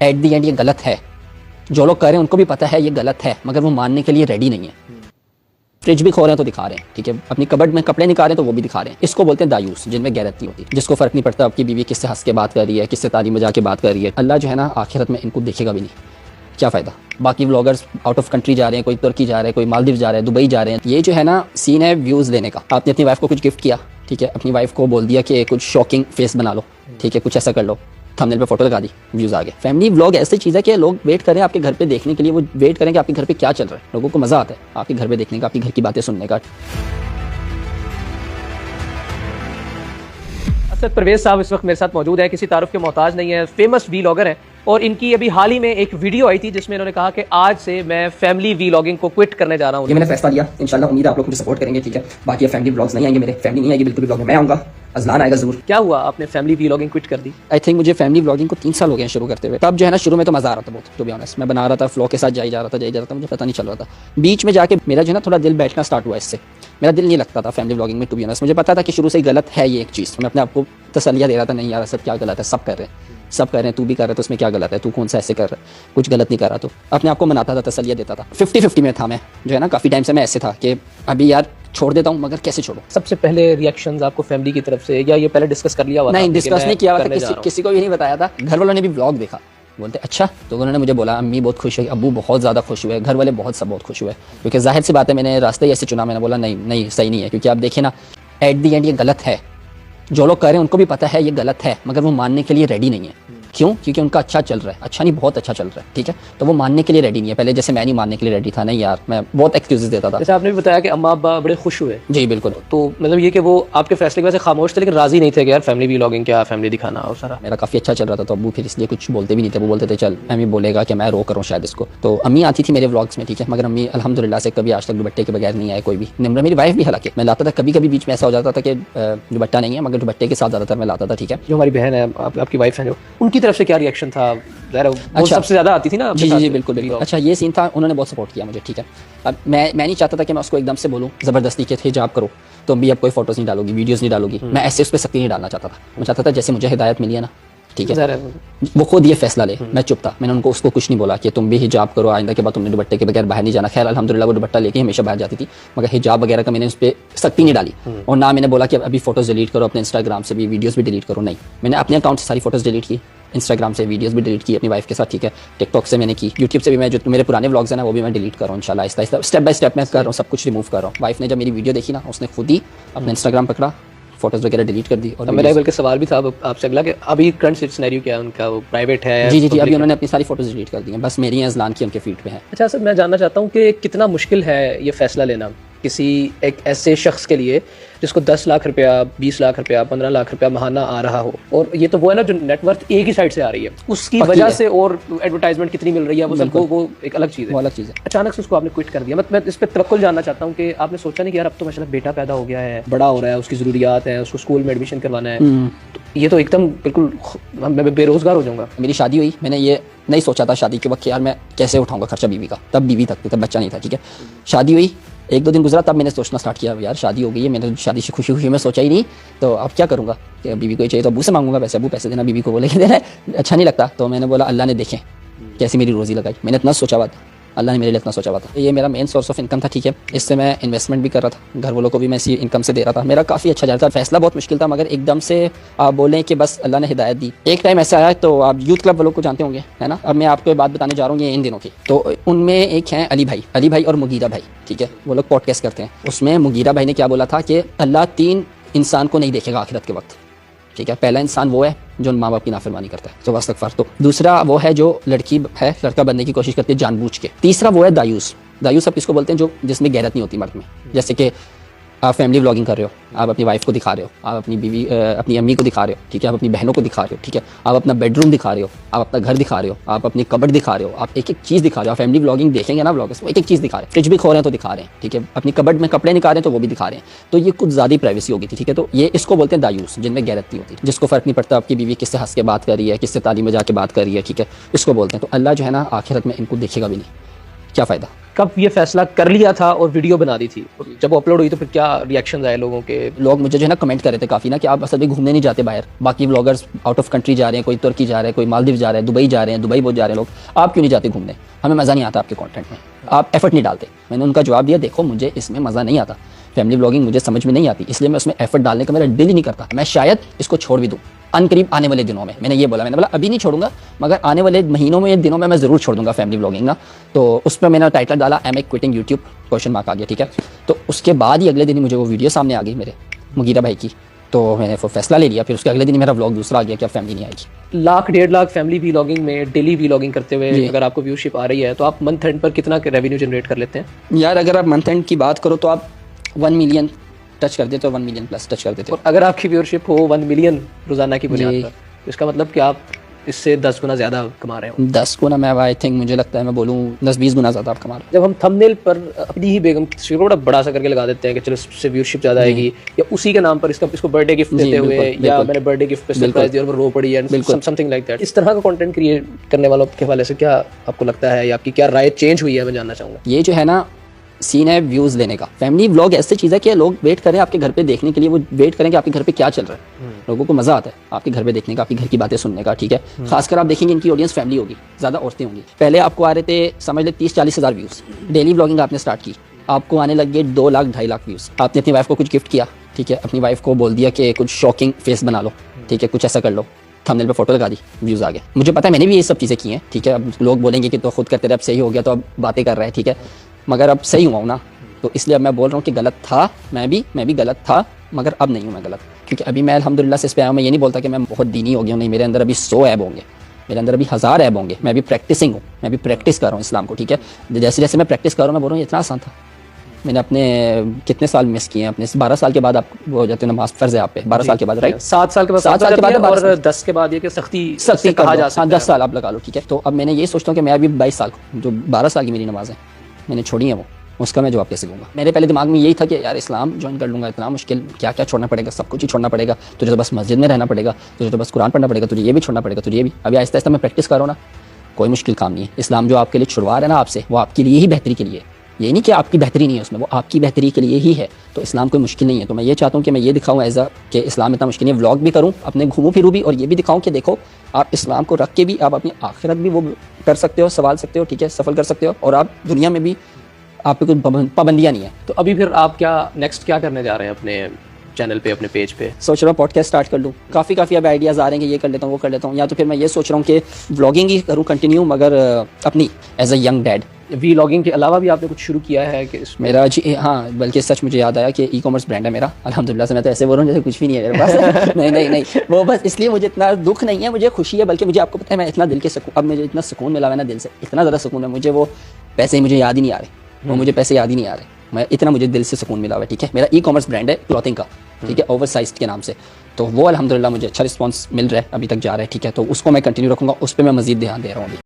At the and ये गलत है। जो लोग कर रहे हैं उनको भी पता है ये गलत है, मगर वो मानने के लिए रेडी नहीं है। फ्रिज भी खो रहे हैं तो दिखा रहे हैं, ठीक है, अपनी कबर्ड में कपड़े निकाल रहे हैं तो वो भी दिखा रहे हैं। इसको बोलते हैं दायूस, जिनमें गैरत नहीं होती, जिसको फर्क नहीं पड़ता आपकी बीवी किससे हंस के बात कर रही है, किससे ताली मजा के बात कर रही है। अल्लाह जो है ना आखिरत में इनको देखेगा भी नहीं, क्या फ़ायदा। बाकी व्लॉगर्स आउट ऑफ कंट्री जा रहे हैं, कोई तुर्की जा रहा है, कोई मालदीव जा रहा है, दुबई जा रहे हैं। ये जो है ना सीन है व्यूज़ लेने का। आपने अपनी वाइफ को कुछ गिफ्ट किया, ठीक है, अपनी वाइफ को बोल दिया कि कुछ शॉकिंग फेस बना लो, ठीक है, कुछ ऐसा कर लो, थंबनेल पे फोटो लगा दी, व्यूज़ आ गए। फैमिली व्लॉग ऐसी चीज़ है कि लोग वेट करें आपके घर पे देखने के लिए, वो वेट करें कि आपके घर पे क्या चल रहा है। लोगों को मज़ा आता है आपके घर पे देखने का, आपके घर की बातें सुनने का। असद परवेज साहब इस वक्त मेरे साथ मौजूद है, किसी तारुफ के मोहताज नहीं है, फेमस वीलॉगर है। और इनकी अभी हाल ही में एक वीडियो आई थी जिसमें इन्होंने कहा कि आज से मैं फैमिली वीलॉगिंग को क्विट करने जा रहा हूँ। ये मैंने फैसला लिया, इंशाल्लाह उम्मीद है आप लोग मुझे सपोर्ट करेंगे, ठीक है। बाकी फैमिली व्लॉग्स नहीं आएंगे, मेरे फैमिली नहीं आएगी बिल्कुल भी, व्लॉग में मैं आऊँगा, अजलान आएगा जरूर। क्या हुआ आपने फैमिली वीलॉगिंग क्विट कर दी? आई थिंक मुझे फैमिली व्लॉगिंग को 3 साल हो गए हैं शुरू करते हुए। तब जो है ना शुरू में तो मज़ा आ रहा था बहुत, टू बी ऑनेस्ट। मैं बना रहा था, फ्लो के साथ जाई जा रहा था, मुझे पता नहीं चल रहा था। बीच में जाके मेरा जो है ना थोड़ा दिल बैठना स्टार्ट हुआ इससे। मेरा दिल नहीं लगता था फैमिली व्लॉगिंग में, टू बी ऑनेस्ट। मुझे पता था कि शुरू से ही गलत है ये एक चीज़। मैं अपने आप को तसल्लियाँ दे रहा था, नहीं यार सब क्या गलत है, सब कर रहे हैं, सब कर रहे हैं, तू भी कर रहा है तो उसमें क्या गलत है, तू कौन सा ऐसे कर रहा है, कुछ गलत नहीं कर रहा। तो अपने आप को मनाता था, तसल्लियाँ देता था। 50-50 में था मैं, जो है ना काफ़ी टाइम से मैं ऐसे था कि अभी यार छोड़ देता हूँ, मगर कैसे छोड़ूं। सबसे पहले रिएक्शंस आपको फैमिली की तरफ से, या ये पहले डिस्कस कर लिया हुआ था? नहीं, डिस्कस नहीं किया हुआ था, किसी को भी नहीं बताया था। घर वालों ने भी व्लॉग देखा, बोलते अच्छा, तो उन्होंने मुझे बोला अम्मी बहुत खुश हुई, अब्बू बहुत ज़्यादा खुश हुए, घर वाले बहुत खुश हुए। क्योंकि जाहिर सी बात है मैंने रास्ता ही ऐसे चुना। मैंने बोला नहीं सही नहीं है, क्योंकि आप देखिए ना एट दी एंड ये गलत है। जो लोग कर रहे हैं उनको भी पता है ये गलत है, मगर वो मानने के लिए रेडी नहीं है। क्यों? क्योंकि उनका अच्छा चल रहा है, अच्छा नहीं बहुत अच्छा चल रहा है, ठीक है, तो वो मानने के लिए रेडी नहीं है। पहले जैसे मैं नहीं मानने के लिए रेडी था, नहीं यार मैं बहुत एक्सक्यूजेस देता था। जैसे आपने भी बताया कि अम्मा अब्बा बड़े खुश हुए। जी बिल्कुल। तो मतलब ये कि वो आपके फैसले की वजह से खामोश थे, लेकिन राजी नहीं थे कि यार फैमिली व्लॉगिंग क्या, फैमिली दिखाना और सारा। मेरा काफ़ी अच्छा चल रहा था, तो अब्बू फिर इसलिए कुछ बोलते भी नहीं थे। वो बोलते थे चल अम्मी बोलेगा कि मैं रो करूँ शायद इसको। तो अम्मी आती थी मेरे व्लॉग्स में, ठीक है, मगर अम्मी अल्हम्दुलिल्लाह से कभी आज तक दुपट्टे के बगैर नहीं आए कोई भी। निम्रा मेरी वाइफ भी, हालांकि मैं लाता था, कभी कभी बीच में ऐसा हो जाता था कि दुपट्टा नहीं है, मगर दुपट्टे के साथ ज़्यादातर मैं लाता था, ठीक है। जो हमारी बहन है, आपकी वाइफ है, जो उनकी तरफ से क्या रिएक्शन था? अच्छा, सबसे ज़्यादा आती थी ना? जी बिल्कुल। अच्छा ये सीन था, उन्होंने बहुत सपोर्ट किया मुझे, ठीक है। अब मैं नहीं चाहता था कि मैं उसको एकदम से बोलूँ ज़बरदस्ती के हिजाब करो, तो अभी अब कोई फोटोज़ नहीं डालोगी, वीडियोज़ नहीं डालोगी। मैं ऐसे उस पर सख्ती नहीं डालना चाहता था। मैं चाहता था जैसे मुझे हिदायत मिली है ना, ठीक है, वो खुद ये फैसला ले, मैं चुप था। मैंने उसको कुछ नहीं बोला कि तुम भी हिजाब करो, आइंदा के बाद तुमने दुपट्टे के बगैर बाहर नहीं जाना। खैर अल्हम्दुलिल्लाह वो दुपट्टा लेके हमेशा बाहर जाती थी, मगर हिजाब वगैरह का मैंने उस पर सख्ती नहीं डाली। और ना मैंने बोला कि अभी फोटोज़ डिलीट करो अपने इंस्टाग्राम से भी, वीडियोज़ भी डिलीट करो, नहीं। मैंने अपने अकाउंट से सारी फोटोज़ डिलीट की, इंस्टाग्राम से वीडियोस भी डिलीट की अपनी वाइफ के साथ, ठीक है। टिकटॉक से मैंने की, यूट्यूब से भी मैं जो मेरे पुराने व्लॉग्स हैं ना वो भी मैं डिलीट कर रहा हूँ इंशाल्लाह, आहिस्ता स्टेप बाय स्टेप मैं कर रहा हूँ, सब कुछ रिमूव कर रहा हूँ। वाइफ ने जब मेरी वीडियो देखी ना, उसने खुद ही अपना इंस्टाग्राम पकड़ा, फोटोज़ वगैरह डिलीट कर दी। और मेरा बल्कि सवाल भी था आपसे अगला कि अभी करंट सिनेरियो क्या है उनका, वो प्राइवेट है? जी अभी उन्होंने अपनी सारी फोटोज़ डिलीट कर दी हैं, बस मेरी हैं अज़लान की उनके फीड पे है। अच्छा सर, मैं जानना चाहता हूँ कि कितना मुश्किल है ये फैसला लेना किसी एक ऐसे शख्स के लिए जिसको 10 लाख रुपया, 20 लाख रुपया, 15 लाख रुपया महाना आ रहा हो, और ये तो वो है ना जो नेटवर्थ एक ही साइड से आ रही है, उसकी वजह से और एडवर्टाइजमेंट कितनी मिल रही है, वो सबको, वो एक अलग चीज़ है, वो अलग चीज़ है। अचानक से उसको आपने क्विट कर दिया। मैं इस पर तवक्कुल जानना चाहता हूँ कि आपने सोचा नहीं कि यार अब तो माशाल्लाह बेटा पैदा हो गया है, बड़ा हो रहा है, उसकी ज़रूरियात है, उसको स्कूल में एडमिशन करवाना है, तो ये तो एकदम बिल्कुल मैं बेरोज़गार हो जाऊँगा। मेरी शादी हुई, मैंने ये नहीं सोचा था शादी के वक्त यार मैं कैसे उठाऊंगा खर्चा बीवी का। तब बीवी तक थी, तब बच्चा नहीं था, ठीक है। शादी हुई, 1-2 दिन गुजरा, तब मैंने सोचना स्टार्ट किया यार शादी हो गई है, मैंने शादी से खुशी में सोचा ही नहीं, तो अब क्या करूँगा कि बीवी को ही चाहिए तो अबू से मांगूंगा पैसे, अबू पैसे देना, बीवी को बोले देना अच्छा नहीं लगता। तो मैंने बोला अल्लाह ने देखें कैसी मेरी रोज़ी लगाई, मैंने इतना सोचा हुआ था, अल्लाह ने मेरे लिए इतना सोचा हुआ था। ये मेरा मेन सोर्स ऑफ इनकम था, ठीक है। इससे मैं इन्वेस्टमेंट भी कर रहा था, घर वालों को भी मैं इसी इनकम से दे रहा था, मेरा काफ़ी अच्छा जा रहा था। फैसला बहुत मुश्किल था, मगर एकदम से आप बोलें कि बस अल्लाह ने हिदायत दी। एक टाइम ऐसा आया, तो आप यूथ क्लब वालों को जानते होंगे, है ना। अब मैं आपको एक बात बताने जा रहा हूँ, ये इन दिनों की, तो उनमें एक हैं अली भाई और मुगीरा भाई, ठीक है, वो लोग पॉडकास्ट करते हैं। उसमें मुगीरा भाई ने क्या बोला था कि अल्लाह 3 इंसान को नहीं देखेगा आखिरत के वक्त, ठीक है। पहला इंसान वो है जो माँ बाप की नाफरमानी करता है, तो वस्तगफार। तो दूसरा वो है जो लड़की है, लड़का बनने की कोशिश करती है जानबूझ के। तीसरा वो है दायूस आप किसको बोलते हैं, जो जिसमें गैरत नहीं होती मर्द में। जैसे कि आप फैमिली व्लॉगिंग कर रहे हो, आप अपनी वाइफ को दिखा रहे हो, आप अपनी बीवी अपनी अम्मी को दिखा रहे हो, ठीक है, आप अपनी बहनों को दिखा रहे हो, ठीक है, आप अपना बेडरूम दिखा रहे हो, आप अपना घर दिखा रहे हो, आप अपनी कबर्ड दिखा रहे हो, आप एक चीज़ दिखा रहे हो। आप फैमिली व्लॉगिंग देखेंगे ना व्लॉगर्स, वो एक चीज़ दिखा रहे हैं। फ्रिज भी खो रहे हैं तो दिखा रहे हैं, ठीक है, अपनी कबर्ड में कपड़े निकाल रहे हैं तो वो भी दिखा रहे हैं। तो ये कुछ ज़्यादा प्राइवेसी होगी थी, ठीक है। तो ये इसको बोलते हैं दायूस, जिनमें गैरत नहीं होती, जिसको फ़र्क नहीं पड़ता आपकी बीवी किससे हंस के बात कर रही है, किससे ताली मजा के बात कर रही है, ठीक है, इसको बोलते हैं। तो अल्लाह जो है ना आखिरत में इनको देखेगा भी नहीं, क्या फ़ायदा। कब ये फैसला कर लिया था और वीडियो बना दी थी? जब वो अपलोड हुई तो फिर क्या रिएक्शन आए लोगों के? लोग मुझे जो है ना कमेंट कर रहे थे काफ़ी ना कि आप असल में घूमने नहीं जाते बाहर, बाकी व्लॉगर्स आउट ऑफ कंट्री जा रहे हैं, कोई तुर्की जा रहा है, कोई मालदीव जा रहा है, दुबई जा रहे हैं, दुबई बहुत जा रहे हैं लोग, आप क्यों नहीं जाते घूमने? हमें मज़ा नहीं आता आपके कंटेंट में, आप एफर्ट नहीं डालते। मैंने उनका जवाब दिया, देखो मुझे इसमें मज़ा नहीं आता, फैमिली व्लॉगिंग मुझे समझ में नहीं आती, इसलिए मैं उसमें एफर्ट डालने का मेरा दिल ही नहीं करता। मैं शायद इसको छोड़ भी दूँ अनकरीब आने वाले दिनों में, मैंने ये बोला, मैंने बोला अभी नहीं छोड़ूंगा, मगर आने वाले महीनों में, दिनों में मैं ज़रूर छोड़ दूंगा फैमिली व्लॉगिंग ना। तो उस पर मैंने टाइटल डाला एम आई क्विटिंग यूट्यूब क्वेश्चन मार्क आ गया, ठीक है। तो उसके बाद ही अगले दिन ही मुझे वो वीडियो सामने आ गई मेरे मुगीरा भाई की, तो मैंने वो फैसला ले लिया। फिर उसके अगले दिन ही मेरा व्लॉग दूसरा आ गया कि अब फैमिली नहीं आएगी। 1,00,000-1,50,000 फैमिली व्लॉगिंग में डेली व्लॉगिंग करते हुए अगर आपको व्यूशिप आ रही है तो आप मंथ एंड पर कितना रेवेन्यू जनरेट कर लेते हैं? यार अगर आप मंथ एंड की बात करो तो आप 1 मिलियन टच कर देते हो, 1 मिलियन प्लस टच कर देते हो। और अगर आपकी व्यूअरशिप हो 1 मिलियन रोजाना की बुनियाद पर, तो इसका मतलब कि आप इससे 10 गुना ज़्यादा कमा रहे हो। 10 गुना मैं आई थिंक, मुझे लगता है मैं बोलूँ 10-20 गुना ज़्यादा आप कमा रहे हो। जब हम थंबनेल पर अपनी ही बेगम की तस्वीर को बड़ा बड़ा सा करके लगा देते हैं कि चलो इससे व्यूअरशिप ज़्यादा आएगी, या उसी के नाम पर इसको बर्थडे गिफ्ट देते हुए, या मैंने बर्थडे गिफ्ट पे सरप्राइज दिया और वो रो पड़ी है, समथिंग लाइक दैट, इस तरह का कंटेंट क्रिएट करने वालों के हवाले से क्या आपको लगता है, या आपकी क्या राय चेंज हुई है, मैं जानना चाहूँगा। ये जो है ना सीन है व्यूज़ लेने का। फैमिली व्लॉग ऐसी चीज़ है कि लोग वेट करें आपके घर पे देखने के लिए, वो वेट करें कि आपके घर पे क्या चल रहा है। लोगों को मज़ा आता है आपके घर पे देखने का, आपके घर की बातें सुनने का, ठीक है। खासकर आप देखेंगे इनकी ऑडियंस फैमिली होगी, ज़्यादा औरतें होंगी। पहले आपको आ रहे थे समझ ले 30-40 हज़ार व्यूज़, डेली व्लॉगिंग आपने स्टार्ट की, आपको आने लग गए 2 लाख 2.5 लाख व्यूज़। आपने अपनी वाइफ को कुछ गिफ्ट किया, ठीक है, अपनी वाइफ को बोल दिया कि कुछ शॉकिंग फेस बना लो, ठीक है, कुछ ऐसा कर लो, थंबनेल पे फोटो लगा दी, व्यूज़ आ गए। मुझे पता है मैंने भी ये सब चीज़ें की हैं, ठीक है। अब लोग बोलेंगे कि तो खुद करते रहे, अब सही हो गया तो अब बातें कर रहे हैं, ठीक है, मगर अब सही हुआ हूँ ना, तो इसलिए अब मैं बोल रहा हूँ कि गलत था, मैं भी गलत था, मगर अब नहीं हूँ मैं गलत, क्योंकि अभी मैं अल्हम्दुलिल्लाह से इस पे आया हूँ। मैं ये नहीं बोलता कि मैं बहुत दीनी हो गया हूँ, नहीं, मेरे अंदर अभी 100 ऐब होंगे, मेरे अंदर अभी 1000 ऐब होंगे। मैं भी प्रैक्टिसिंग हूँ, मैं भी प्रैक्टिस कर रहा हूँ इस्लाम को, ठीक है। जैसे जैसे मैं प्रैक्टिस कर रहा हूँ, मैं बोल रहा हूँ इतना आसान था। मैंने अपने कितने साल मिस किए हैं, अपने 12 साल के बाद आप वो हो जाते हो, नमाज फ़र्ज़ है आप पे 12 साल के बाद, राइट। 7 साल के बाद, 7 साल के बाद, और 10 के बाद ये कि सख्ती कहा जा सकता है। 10 साल आप लगा लो, ठीक है। तो अब मैंने ये सोचता हूँ कि मैं अभी 22 साल, जो 12 साल की मेरी नमाज है मैंने छोड़ी है, वो उसका मैं जवाब कैसे दूंगा। मेरे पहले दिमाग में यही था कि यार इस्लाम ज्वाइन कर लूँगा, इतना मुश्किल, क्या क्या छोड़ना पड़ेगा, सब कुछ ही छोड़ना पड़ेगा, तुझे तो बस मस्जिद में रहना पड़ेगा, तुझे तो बस कुरान पढ़ना पड़ेगा, तुझे ये भी छोड़ना पड़ेगा, तुझे ये भी। अभी आहिस्ता आहिस्ता मैं प्रैक्टिस कर रहा हूँ ना, कोई मुश्किल काम नहीं है। इस्लाम जो आपके लिए छुड़वा रहा है ना आपसे, वो आपके लिए ही बेहतरी के लिए, ये नहीं कि आपकी बेहतरी नहीं है उसमें, वो आपकी बेहतरी के लिए ही है। तो इस्लाम कोई मुश्किल नहीं है। तो मैं ये चाहता हूँ कि मैं ये दिखाऊँ एज अ कि इस्लाम इतना मुश्किल नहीं है, व्लॉग भी करूँ, अपने घूमूँ फिरूँ भी, और ये भी दिखाऊँ कि देखो आप इस्लाम को रख के भी आप अपनी आखिरत भी वो कर सकते हो, संभाल सकते हो, ठीक है, सफल कर सकते हो, और आप दुनिया में भी आप पे कोई पाबंदियाँ नहीं है। तो अभी फिर आप क्या नेक्स्ट क्या करने जा रहे हैं अपने चैनल पे, अपने पेज पे? सोच रहा हूँ पॉडकास्ट स्टार्ट कर लूँ, काफ़ी अब आइडियाज़ आ रहे हैं कि ये कर लेता हूँ, वो कर लेता हूँ, या तो फिर मैं ये सोच रहा हूँ कि व्लॉगिंग ही करूँ कंटिन्यू, मगर अपनी as a young dad. Vlogging के अलावा भी आपने कुछ शुरू किया है कि इसमें? मेरा जी हाँ, बल्कि सच मुझे याद आया कि ई-कॉमर्स ब्रांड है मेरा, अल्हम्दुलिल्लाह से। मैं तो ऐसे बोल रहा हूँ जैसे कुछ भी नहीं है मेरे पास। नहीं, वो बस इसलिए मुझे इतना दुख नहीं है, मुझे खुशी है, बल्कि मुझे आपको पता है मैं इतना दिल के सुकून, अब मुझे इतना सुकून मिला है ना दिल से, इतना ज़्यादा सुकून है मुझे, वो पैसे मुझे याद ही नहीं आ रहे, वो मुझे पैसे याद ही नहीं आ रहे, मैं इतना मुझे दिल से सुकून मिला हुआ है, ठीक है। मेरा ई-कॉमर्स ब्रांड है क्लॉथिंग का, ठीक है, ओवरसाइज्ड के नाम से। तो वो अल्हम्दुलिल्लाह मुझे अच्छा रिस्पांस मिल रहा है, अभी तक जा रहा है, ठीक है। तो उसको मैं कंटिन्यू रखूँगा, उस पर मैं मज़ीद ध्यान दे रहा हूँ अभी।